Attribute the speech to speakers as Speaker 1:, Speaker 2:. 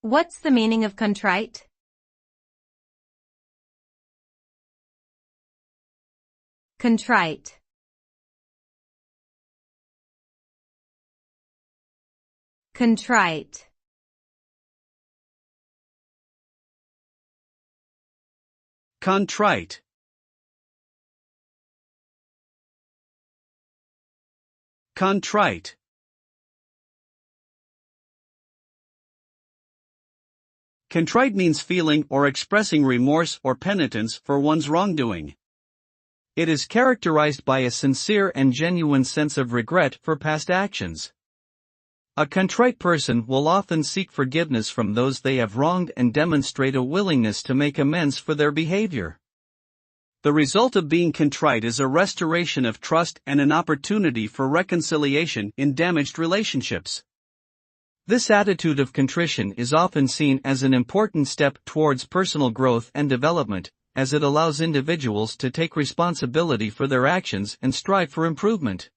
Speaker 1: What's the meaning of contrite? Contrite. Contrite.
Speaker 2: Contrite. Contrite. Contrite means feeling or expressing remorse or penitence for one's wrongdoing. It is characterized by a sincere and genuine sense of regret for past actions. A contrite person will often seek forgiveness from those they have wronged and demonstrate a willingness to make amends for their behavior. The result of being contrite is a restoration of trust and an opportunity for reconciliation in damaged relationships. This attitude of contrition is often seen as an important step towards personal growth and development, as it allows individuals to take responsibility for their actions and strive for improvement.